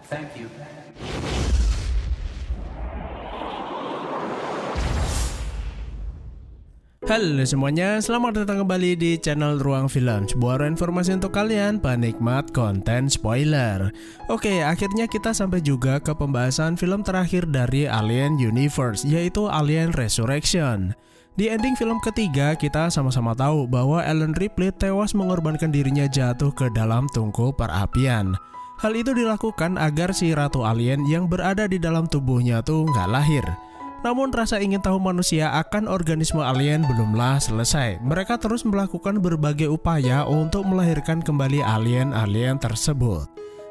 Thank you. Halo semuanya, selamat datang kembali di channel Ruang Film, sebuah informasi untuk kalian penikmat konten spoiler. Oke, akhirnya kita sampai juga ke pembahasan film terakhir dari Alien Universe, yaitu Alien Resurrection. Di ending film ketiga, kita sama-sama tahu bahwa Ellen Ripley tewas mengorbankan dirinya jatuh ke dalam tungku perapian. Hal itu dilakukan agar si ratu alien yang berada di dalam tubuhnya tuh nggak lahir. Namun rasa ingin tahu manusia akan organisme alien belumlah selesai. Mereka terus melakukan berbagai upaya untuk melahirkan kembali alien-alien tersebut.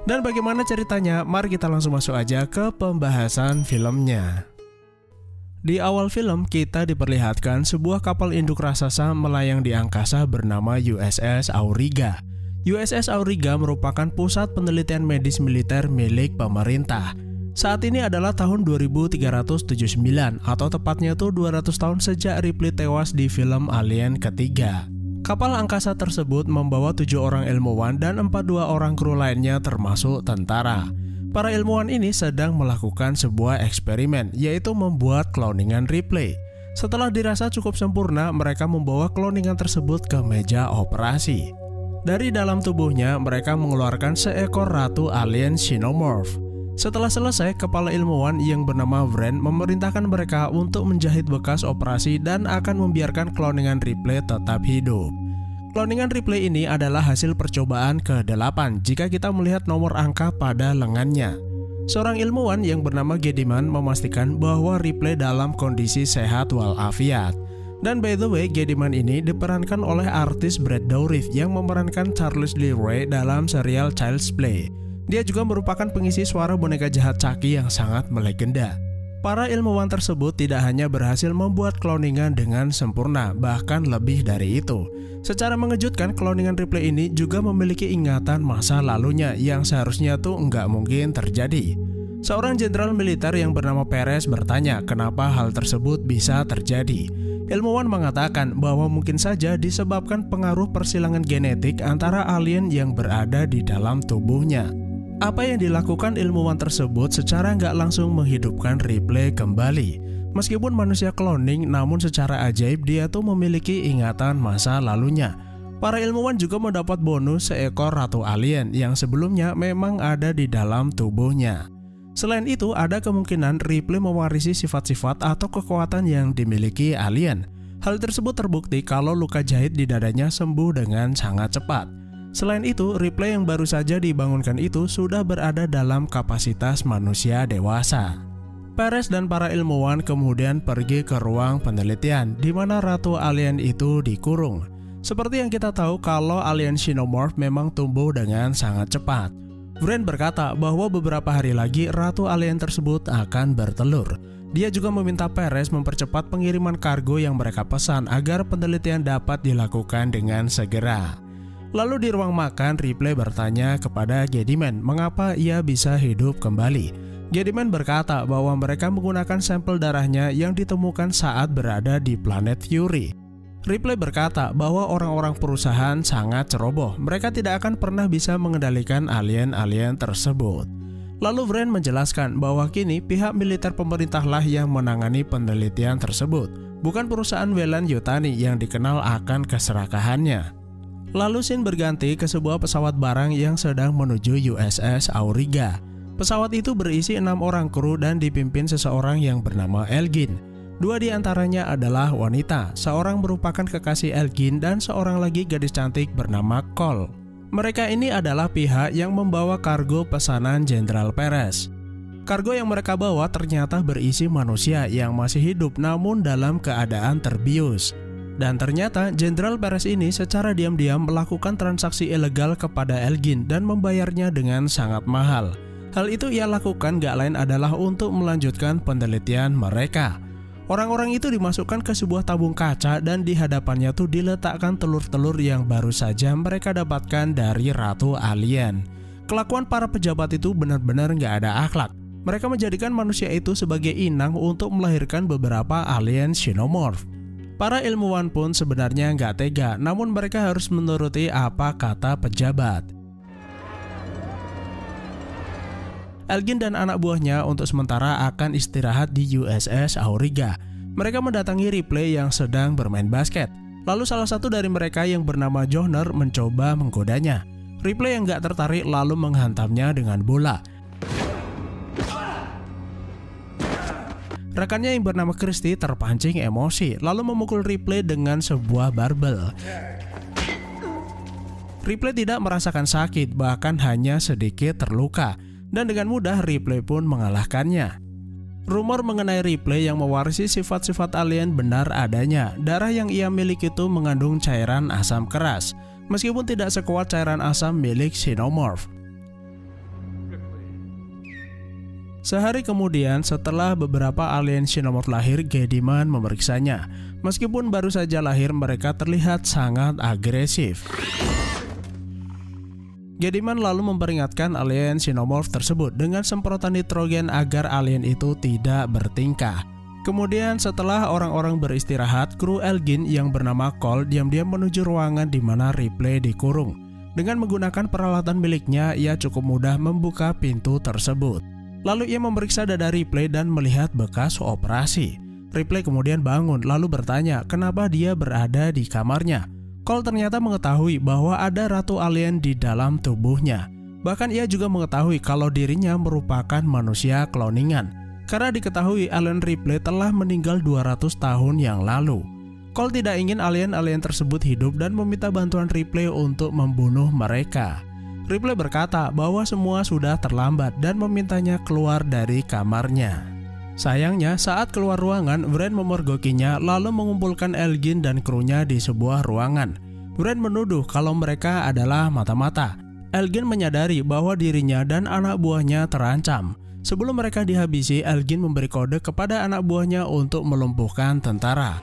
Dan bagaimana ceritanya? Mari kita langsung masuk aja ke pembahasan filmnya. Di awal film kita diperlihatkan sebuah kapal induk raksasa melayang di angkasa bernama USS Auriga. USS Auriga merupakan pusat penelitian medis militer milik pemerintah. Saat ini adalah tahun 2379 atau tepatnya tuh 200 tahun sejak Ripley tewas di film Alien ketiga. Kapal angkasa tersebut membawa 7 orang ilmuwan dan 42 orang kru lainnya termasuk tentara. Para ilmuwan ini sedang melakukan sebuah eksperimen, yaitu membuat kloningan Ripley. Setelah dirasa cukup sempurna, mereka membawa kloningan tersebut ke meja operasi. Dari dalam tubuhnya, mereka mengeluarkan seekor ratu alien xenomorph. Setelah selesai, kepala ilmuwan yang bernama Wren memerintahkan mereka untuk menjahit bekas operasi dan akan membiarkan kloningan Ripley tetap hidup. Kloningan Ripley ini adalah hasil percobaan ke-8 jika kita melihat nomor angka pada lengannya. Seorang ilmuwan yang bernama Gediman memastikan bahwa Ripley dalam kondisi sehat walafiat. Dan by the way, Gediman ini diperankan oleh artis Brad Dourif yang memerankan Charles Lee Ray dalam serial Child's Play. Dia juga merupakan pengisi suara boneka jahat Chucky yang sangat melegenda. Para ilmuwan tersebut tidak hanya berhasil membuat kloningan dengan sempurna, bahkan lebih dari itu. Secara mengejutkan, kloningan Ripley ini juga memiliki ingatan masa lalunya yang seharusnya tuh nggak mungkin terjadi. Seorang jenderal militer yang bernama Perez bertanya kenapa hal tersebut bisa terjadi. Ilmuwan mengatakan bahwa mungkin saja disebabkan pengaruh persilangan genetik antara alien yang berada di dalam tubuhnya. Apa yang dilakukan ilmuwan tersebut secara nggak langsung menghidupkan Ripley kembali. Meskipun manusia cloning, namun secara ajaib dia tuh memiliki ingatan masa lalunya. Para ilmuwan juga mendapat bonus seekor ratu alien yang sebelumnya memang ada di dalam tubuhnya. Selain itu, ada kemungkinan Ripley mewarisi sifat-sifat atau kekuatan yang dimiliki alien. Hal tersebut terbukti kalau luka jahit di dadanya sembuh dengan sangat cepat. Selain itu, Ripley yang baru saja dibangunkan itu sudah berada dalam kapasitas manusia dewasa. Perez dan para ilmuwan kemudian pergi ke ruang penelitian di mana ratu alien itu dikurung. Seperti yang kita tahu kalau alien xenomorph memang tumbuh dengan sangat cepat. Wren berkata bahwa beberapa hari lagi ratu alien tersebut akan bertelur. Dia juga meminta Perez mempercepat pengiriman kargo yang mereka pesan agar penelitian dapat dilakukan dengan segera. Lalu di ruang makan, Ripley bertanya kepada Gediman mengapa ia bisa hidup kembali. Gediman berkata bahwa mereka menggunakan sampel darahnya yang ditemukan saat berada di planet Fury. Ripley berkata bahwa orang-orang perusahaan sangat ceroboh, mereka tidak akan pernah bisa mengendalikan alien-alien tersebut. Lalu Wren menjelaskan bahwa kini pihak militer pemerintahlah yang menangani penelitian tersebut, bukan perusahaan Weyland-Yutani yang dikenal akan keserakahannya. Lalu scene berganti ke sebuah pesawat barang yang sedang menuju USS Auriga. Pesawat itu berisi 6 orang kru dan dipimpin seseorang yang bernama Elgin. 2 di antaranya adalah wanita, seorang merupakan kekasih Elgin dan seorang lagi gadis cantik bernama Cole. Mereka ini adalah pihak yang membawa kargo pesanan Jenderal Perez. Kargo yang mereka bawa ternyata berisi manusia yang masih hidup namun dalam keadaan terbius. Dan ternyata Jenderal Perez ini secara diam-diam melakukan transaksi ilegal kepada Elgin dan membayarnya dengan sangat mahal. Hal itu ia lakukan gak lain adalah untuk melanjutkan penelitian mereka. Orang-orang itu dimasukkan ke sebuah tabung kaca dan di hadapannya tuh diletakkan telur-telur yang baru saja mereka dapatkan dari ratu alien. Kelakuan para pejabat itu benar-benar gak ada akhlak. Mereka menjadikan manusia itu sebagai inang untuk melahirkan beberapa alien xenomorph. Para ilmuwan pun sebenarnya nggak tega, namun mereka harus menuruti apa kata pejabat. Elgin dan anak buahnya untuk sementara akan istirahat di USS Auriga. Mereka mendatangi Ripley yang sedang bermain basket. Lalu salah satu dari mereka yang bernama Johnner mencoba menggodanya. Ripley yang gak tertarik lalu menghantamnya dengan bola. Rekannya yang bernama Christy terpancing emosi lalu memukul Ripley dengan sebuah barbel. Ripley tidak merasakan sakit, bahkan hanya sedikit terluka, dan dengan mudah Ripley pun mengalahkannya. Rumor mengenai Ripley yang mewarisi sifat-sifat alien benar adanya. Darah yang ia miliki itu mengandung cairan asam keras, meskipun tidak sekuat cairan asam milik Xenomorph. Sehari kemudian, setelah beberapa alien Xenomorph lahir, Gedimon memeriksanya. Meskipun baru saja lahir, mereka terlihat sangat agresif. Gedimon lalu memperingatkan alien Xenomorph tersebut dengan semprotan nitrogen agar alien itu tidak bertingkah. Kemudian setelah orang-orang beristirahat, kru Elgin yang bernama Cole diam-diam menuju ruangan di mana Ripley dikurung. Dengan menggunakan peralatan miliknya, ia cukup mudah membuka pintu tersebut. Lalu ia memeriksa dada Ripley dan melihat bekas operasi. Ripley kemudian bangun lalu bertanya kenapa dia berada di kamarnya. Cole ternyata mengetahui bahwa ada ratu alien di dalam tubuhnya. Bahkan ia juga mengetahui kalau dirinya merupakan manusia kloningan, karena diketahui alien Ripley telah meninggal 200 tahun yang lalu. Cole tidak ingin alien-alien tersebut hidup dan meminta bantuan Ripley untuk membunuh mereka. Ripley berkata bahwa semua sudah terlambat dan memintanya keluar dari kamarnya. Sayangnya, saat keluar ruangan, Wren memergokinya lalu mengumpulkan Elgin dan krunya di sebuah ruangan. Wren menuduh kalau mereka adalah mata-mata. Elgin menyadari bahwa dirinya dan anak buahnya terancam. Sebelum mereka dihabisi, Elgin memberi kode kepada anak buahnya untuk melumpuhkan tentara.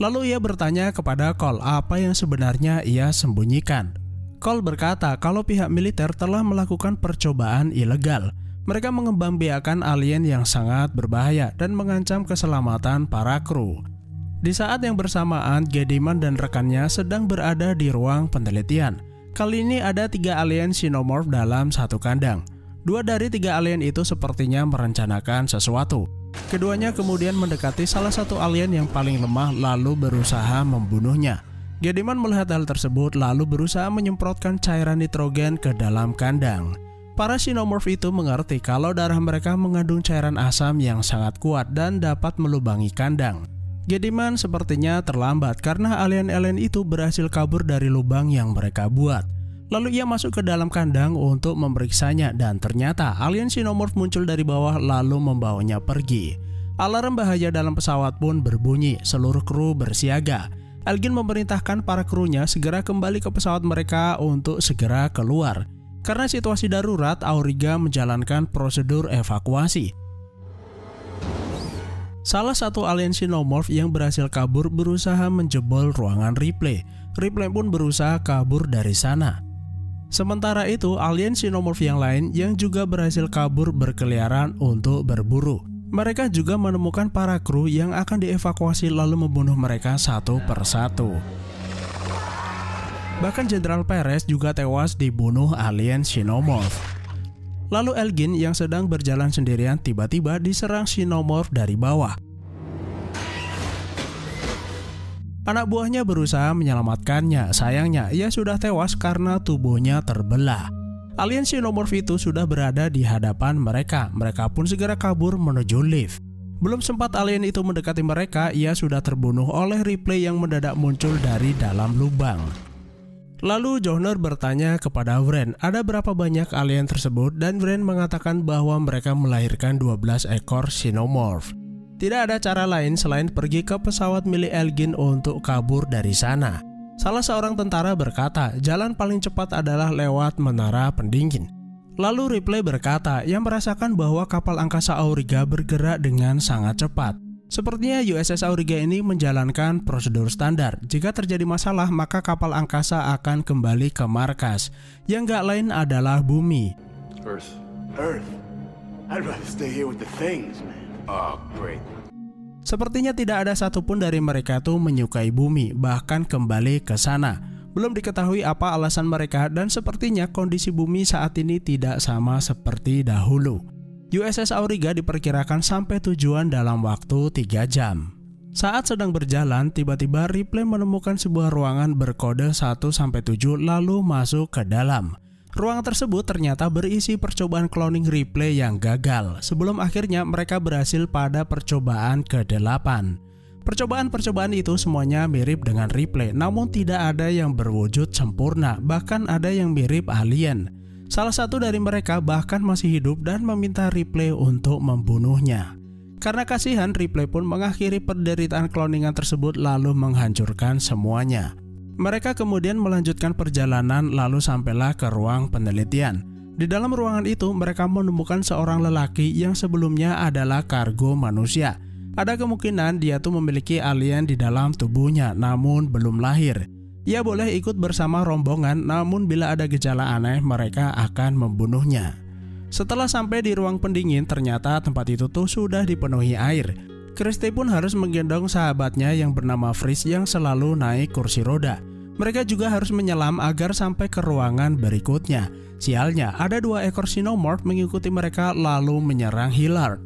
Lalu ia bertanya kepada Cole apa yang sebenarnya ia sembunyikan. Cole berkata kalau pihak militer telah melakukan percobaan ilegal. Mereka mengembangbiakan alien yang sangat berbahaya dan mengancam keselamatan para kru. Di saat yang bersamaan, Gedimon dan rekannya sedang berada di ruang penelitian. Kali ini ada 3 alien Xenomorph dalam satu kandang. 2 dari 3 alien itu sepertinya merencanakan sesuatu. Keduanya kemudian mendekati salah satu alien yang paling lemah lalu berusaha membunuhnya. Gedimon melihat hal tersebut lalu berusaha menyemprotkan cairan nitrogen ke dalam kandang. Para Xenomorph itu mengerti kalau darah mereka mengandung cairan asam yang sangat kuat dan dapat melubangi kandang. Gedimon sepertinya terlambat karena alien-alien itu berhasil kabur dari lubang yang mereka buat. Lalu ia masuk ke dalam kandang untuk memeriksanya dan ternyata alien Xenomorph muncul dari bawah lalu membawanya pergi. Alarm bahaya dalam pesawat pun berbunyi, seluruh kru bersiaga. Elgin memerintahkan para krunya segera kembali ke pesawat mereka untuk segera keluar. Karena situasi darurat, Auriga menjalankan prosedur evakuasi. Salah satu alien Xenomorph yang berhasil kabur berusaha menjebol ruangan Ripley. Ripley pun berusaha kabur dari sana. Sementara itu, alien Xenomorph yang lain yang juga berhasil kabur berkeliaran untuk berburu. Mereka juga menemukan para kru yang akan dievakuasi lalu membunuh mereka satu persatu. Bahkan Jenderal Perez juga tewas dibunuh alien Xenomorph. Lalu Elgin yang sedang berjalan sendirian tiba-tiba diserang Xenomorph dari bawah. Anak buahnya berusaha menyelamatkannya, sayangnya ia sudah tewas karena tubuhnya terbelah. Alien Xenomorph itu sudah berada di hadapan mereka, mereka pun segera kabur menuju lift. Belum sempat alien itu mendekati mereka, ia sudah terbunuh oleh Ripley yang mendadak muncul dari dalam lubang. Lalu Johnner bertanya kepada Wren ada berapa banyak alien tersebut dan Wren mengatakan bahwa mereka melahirkan 12 ekor Xenomorph. Tidak ada cara lain selain pergi ke pesawat milik Elgin untuk kabur dari sana. Salah seorang tentara berkata, jalan paling cepat adalah lewat menara pendingin. Lalu Ripley berkata, ia merasakan bahwa kapal angkasa Auriga bergerak dengan sangat cepat. Sepertinya USS Auriga ini menjalankan prosedur standar. Jika terjadi masalah, maka kapal angkasa akan kembali ke markas, yang gak lain adalah bumi. Earth. I'd rather stay here with the things, man. Oh, great. Sepertinya tidak ada satupun dari mereka tuh menyukai bumi, bahkan kembali ke sana. Belum diketahui apa alasan mereka dan sepertinya kondisi bumi saat ini tidak sama seperti dahulu. USS Auriga diperkirakan sampai tujuan dalam waktu 3 jam. Saat sedang berjalan, tiba-tiba Ripley menemukan sebuah ruangan berkode 1-7 lalu masuk ke dalam. Ruangan tersebut ternyata berisi percobaan cloning Ripley yang gagal, sebelum akhirnya mereka berhasil pada percobaan ke-8. Percobaan-percobaan itu semuanya mirip dengan Ripley, namun tidak ada yang berwujud sempurna, bahkan ada yang mirip alien. Salah satu dari mereka bahkan masih hidup dan meminta Ripley untuk membunuhnya. Karena kasihan, Ripley pun mengakhiri penderitaan cloningan tersebut lalu menghancurkan semuanya. Mereka kemudian melanjutkan perjalanan lalu sampailah ke ruang penelitian. Di dalam ruangan itu mereka menemukan seorang lelaki yang sebelumnya adalah kargo manusia. Ada kemungkinan dia tuh memiliki alien di dalam tubuhnya namun belum lahir. Ia boleh ikut bersama rombongan, namun bila ada gejala aneh mereka akan membunuhnya. Setelah sampai di ruang pendingin, ternyata tempat itu tuh sudah dipenuhi air. Christie pun harus menggendong sahabatnya yang bernama Freeze yang selalu naik kursi roda. Mereka juga harus menyelam agar sampai ke ruangan berikutnya. Sialnya, ada 2 ekor Xenomorph mengikuti mereka lalu menyerang Hillard.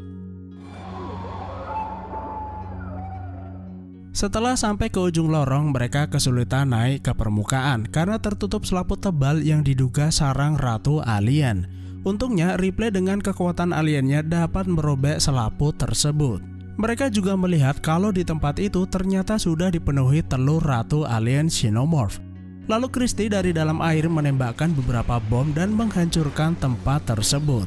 Setelah sampai ke ujung lorong, mereka kesulitan naik ke permukaan karena tertutup selaput tebal yang diduga sarang ratu alien. Untungnya, Ripley dengan kekuatan aliennya dapat merobek selaput tersebut. Mereka juga melihat kalau di tempat itu ternyata sudah dipenuhi telur ratu alien Xenomorph. Lalu Christie dari dalam air menembakkan beberapa bom dan menghancurkan tempat tersebut.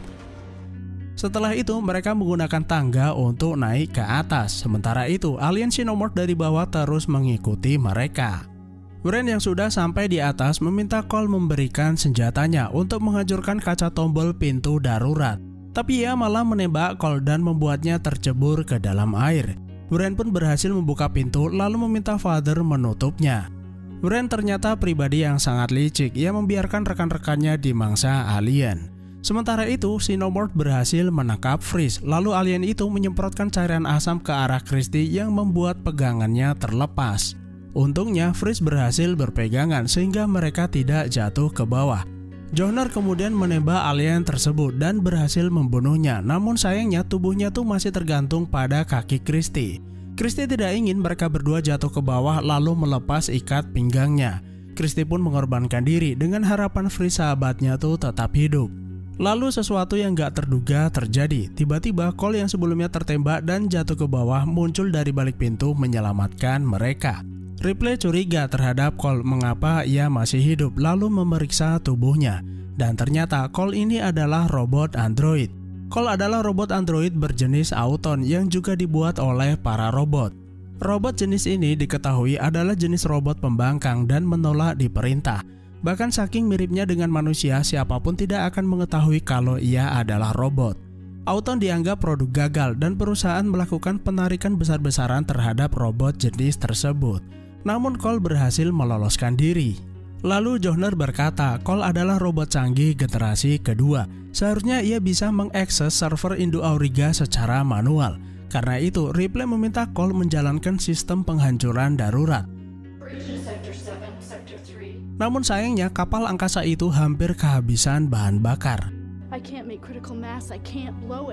Setelah itu mereka menggunakan tangga untuk naik ke atas. Sementara itu alien Xenomorph dari bawah terus mengikuti mereka. Wren yang sudah sampai di atas meminta Cole memberikan senjatanya untuk menghancurkan kaca tombol pintu darurat. Tapi ia malah menembak Cole dan membuatnya tercebur ke dalam air. Wren pun berhasil membuka pintu lalu meminta Father menutupnya. Wren ternyata pribadi yang sangat licik. Ia membiarkan rekan-rekannya dimangsa alien. Sementara itu, Xenomorph berhasil menangkap Freeze, lalu alien itu menyemprotkan cairan asam ke arah Christie yang membuat pegangannya terlepas. Untungnya, Freeze berhasil berpegangan sehingga mereka tidak jatuh ke bawah. Johnner kemudian menembak alien tersebut dan berhasil membunuhnya, namun sayangnya tubuhnya tuh masih tergantung pada kaki Christie. Christie tidak ingin mereka berdua jatuh ke bawah lalu melepas ikat pinggangnya. Christie pun mengorbankan diri dengan harapan Freeze sahabatnya tuh tetap hidup. Lalu sesuatu yang gak terduga terjadi. Tiba-tiba Cole yang sebelumnya tertembak dan jatuh ke bawah muncul dari balik pintu menyelamatkan mereka. Ripley curiga terhadap Cole mengapa ia masih hidup lalu memeriksa tubuhnya. Dan ternyata Cole ini adalah robot android. Cole adalah robot android berjenis Auton yang juga dibuat oleh para robot. Robot jenis ini diketahui adalah jenis robot pembangkang dan menolak diperintah. Bahkan saking miripnya dengan manusia, siapapun tidak akan mengetahui kalau ia adalah robot. Auton dianggap produk gagal dan perusahaan melakukan penarikan besar-besaran terhadap robot jenis tersebut. Namun Cole berhasil meloloskan diri. Lalu Johnner berkata, Cole adalah robot canggih generasi kedua. Seharusnya ia bisa mengakses server induk Auriga secara manual. Karena itu, Ripley meminta Cole menjalankan sistem penghancuran darurat. Namun sayangnya kapal angkasa itu hampir kehabisan bahan bakar.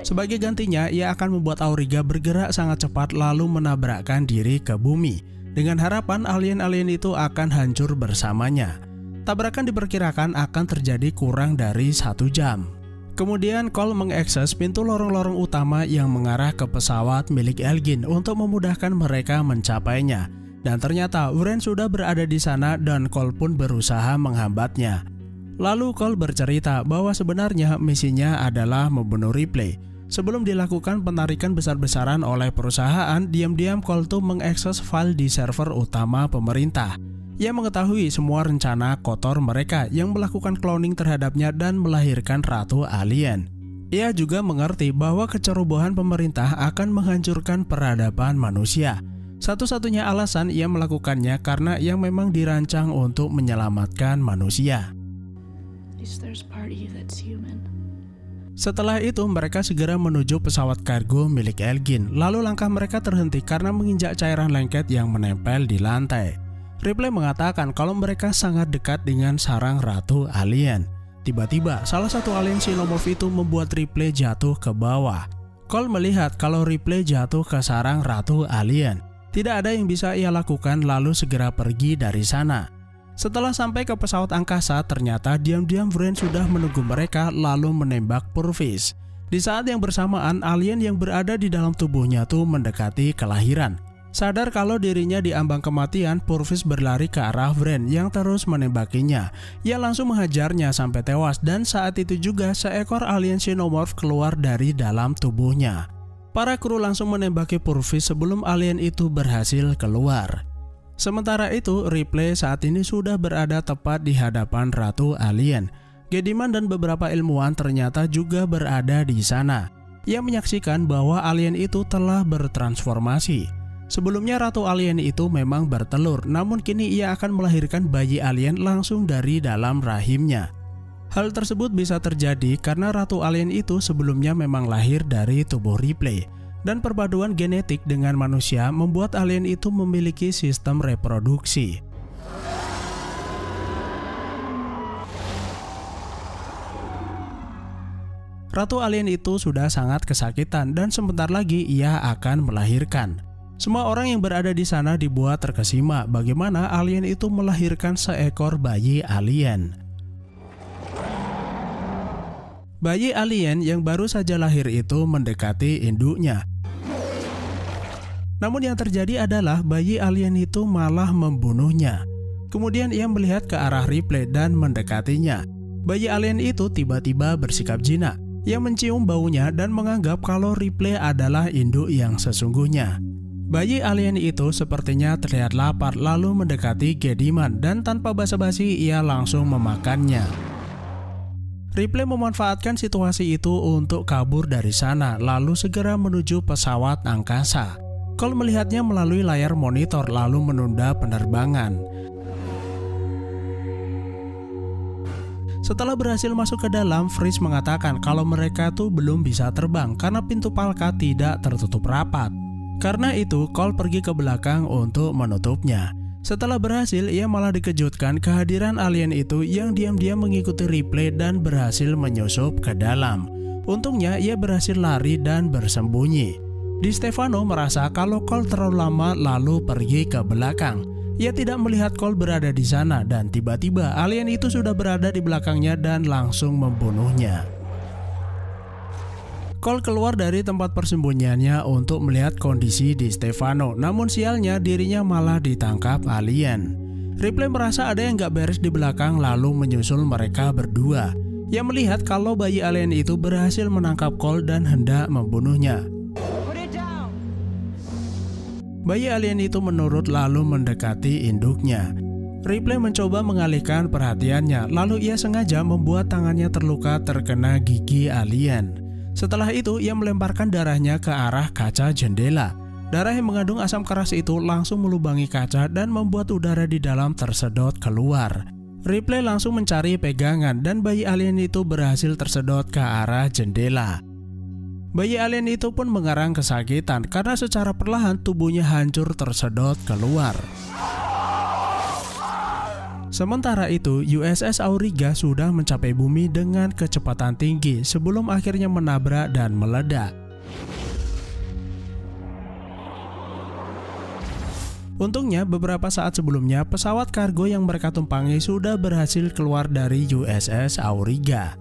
Sebagai gantinya, ia akan membuat Auriga bergerak sangat cepat lalu menabrakkan diri ke bumi. Dengan harapan alien-alien itu akan hancur bersamanya. Tabrakan diperkirakan akan terjadi kurang dari 1 jam. Kemudian Cole mengakses pintu lorong-lorong utama yang mengarah ke pesawat milik Elgin untuk memudahkan mereka mencapainya. Dan ternyata Wren sudah berada di sana dan Cole pun berusaha menghambatnya. Lalu Cole bercerita bahwa sebenarnya misinya adalah membunuh Ripley. Sebelum dilakukan penarikan besar-besaran oleh perusahaan, diam-diam Cole tuh mengakses file di server utama pemerintah. Ia mengetahui semua rencana kotor mereka yang melakukan cloning terhadapnya dan melahirkan ratu alien. Ia juga mengerti bahwa kecerobohan pemerintah akan menghancurkan peradaban manusia. Satu-satunya alasan ia melakukannya karena ia memang dirancang untuk menyelamatkan manusia. Setelah itu mereka segera menuju pesawat kargo milik Elgin. Lalu langkah mereka terhenti karena menginjak cairan lengket yang menempel di lantai. Ripley mengatakan kalau mereka sangat dekat dengan sarang ratu alien. Tiba-tiba, salah satu alien xenomorph itu membuat Ripley jatuh ke bawah. Cole melihat kalau Ripley jatuh ke sarang ratu alien. Tidak ada yang bisa ia lakukan lalu segera pergi dari sana. Setelah sampai ke pesawat angkasa, ternyata diam-diam Wren sudah menunggu mereka lalu menembak Purvis. Di saat yang bersamaan, alien yang berada di dalam tubuhnya tuh mendekati kelahiran. Sadar kalau dirinya diambang kematian, Purvis berlari ke arah Wren yang terus menembakinya. Ia langsung menghajarnya sampai tewas dan saat itu juga seekor alien xenomorph keluar dari dalam tubuhnya. Para kru langsung menembaki Purvis sebelum alien itu berhasil keluar. Sementara itu, Ripley saat ini sudah berada tepat di hadapan Ratu Alien. Gediman dan beberapa ilmuwan ternyata juga berada di sana. Ia menyaksikan bahwa alien itu telah bertransformasi. Sebelumnya Ratu Alien itu memang bertelur, namun kini ia akan melahirkan bayi alien langsung dari dalam rahimnya. Hal tersebut bisa terjadi karena Ratu Alien itu sebelumnya memang lahir dari tubuh Ripley. Dan perpaduan genetik dengan manusia membuat alien itu memiliki sistem reproduksi. Ratu Alien itu sudah sangat kesakitan dan sebentar lagi ia akan melahirkan. Semua orang yang berada di sana dibuat terkesima bagaimana alien itu melahirkan seekor bayi alien. Bayi alien yang baru saja lahir itu mendekati induknya. Namun yang terjadi adalah bayi alien itu malah membunuhnya. Kemudian ia melihat ke arah Ripley dan mendekatinya. Bayi alien itu tiba-tiba bersikap jinak. Ia mencium baunya dan menganggap kalau Ripley adalah induk yang sesungguhnya. Bayi alien itu sepertinya terlihat lapar lalu mendekati Gediman dan tanpa basa-basi ia langsung memakannya. Ripley memanfaatkan situasi itu untuk kabur dari sana lalu segera menuju pesawat angkasa. Cole melihatnya melalui layar monitor lalu menunda penerbangan. Setelah berhasil masuk ke dalam, Fritz mengatakan kalau mereka tuh belum bisa terbang karena pintu palka tidak tertutup rapat. Karena itu, Cole pergi ke belakang untuk menutupnya. Setelah berhasil, ia malah dikejutkan kehadiran alien itu yang diam-diam mengikuti Ripley dan berhasil menyusup ke dalam. Untungnya, ia berhasil lari dan bersembunyi. Di Stefano merasa kalau Cole terlalu lama lalu pergi ke belakang. Ia tidak melihat Cole berada di sana dan tiba-tiba alien itu sudah berada di belakangnya dan langsung membunuhnya. Cole keluar dari tempat persembunyiannya untuk melihat kondisi di Stefano, namun sialnya dirinya malah ditangkap alien. Ripley merasa ada yang gak beres di belakang lalu menyusul mereka berdua. Ia melihat kalau bayi alien itu berhasil menangkap Cole dan hendak membunuhnya. Bayi alien itu menurut lalu mendekati induknya. Ripley mencoba mengalihkan perhatiannya, lalu ia sengaja membuat tangannya terluka terkena gigi alien. Setelah itu, ia melemparkan darahnya ke arah kaca jendela. Darah yang mengandung asam keras itu langsung melubangi kaca dan membuat udara di dalam tersedot keluar. Ripley langsung mencari pegangan dan bayi alien itu berhasil tersedot ke arah jendela. Bayi alien itu pun mengerang kesakitan karena secara perlahan tubuhnya hancur tersedot keluar. Sementara itu, USS Auriga sudah mencapai bumi dengan kecepatan tinggi sebelum akhirnya menabrak dan meledak. Untungnya, beberapa saat sebelumnya, pesawat kargo yang mereka tumpangi sudah berhasil keluar dari USS Auriga.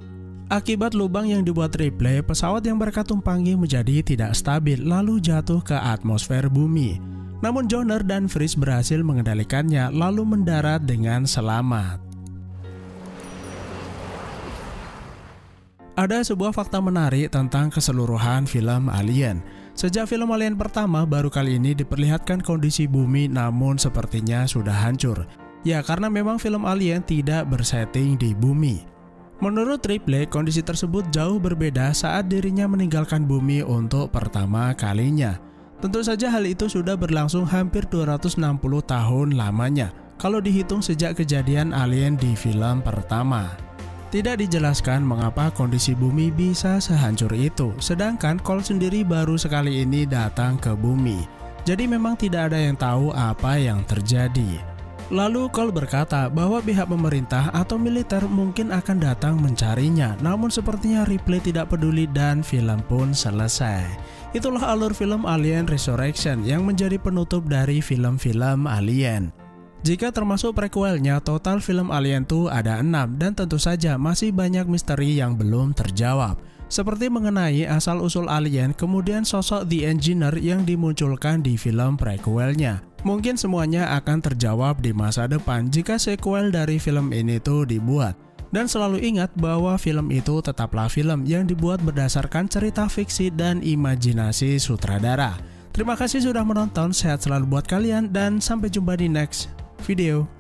Akibat lubang yang dibuat Ripley, pesawat yang mereka tumpangi menjadi tidak stabil lalu jatuh ke atmosfer bumi. Namun Joner dan Fritz berhasil mengendalikannya lalu mendarat dengan selamat. Ada sebuah fakta menarik tentang keseluruhan film Alien. Sejak film Alien pertama baru kali ini diperlihatkan kondisi bumi namun sepertinya sudah hancur. Ya karena memang film Alien tidak bersetting di bumi. Menurut Ripley, kondisi tersebut jauh berbeda saat dirinya meninggalkan bumi untuk pertama kalinya. Tentu saja hal itu sudah berlangsung hampir 260 tahun lamanya kalau dihitung sejak kejadian alien di film pertama. Tidak dijelaskan mengapa kondisi bumi bisa sehancur itu, sedangkan Cole sendiri baru sekali ini datang ke bumi. Jadi memang tidak ada yang tahu apa yang terjadi. Lalu Cole berkata bahwa pihak pemerintah atau militer mungkin akan datang mencarinya, namun sepertinya Ripley tidak peduli dan film pun selesai. Itulah alur film Alien Resurrection yang menjadi penutup dari film-film Alien. Jika termasuk prequelnya, total film Alien 2 ada 6 dan tentu saja masih banyak misteri yang belum terjawab. Seperti mengenai asal-usul alien, kemudian sosok The Engineer yang dimunculkan di film prequelnya. Mungkin semuanya akan terjawab di masa depan jika sequel dari film ini tuh dibuat. Dan selalu ingat bahwa film itu tetaplah film yang dibuat berdasarkan cerita fiksi dan imajinasi sutradara. Terima kasih sudah menonton, sehat selalu buat kalian dan sampai jumpa di next video.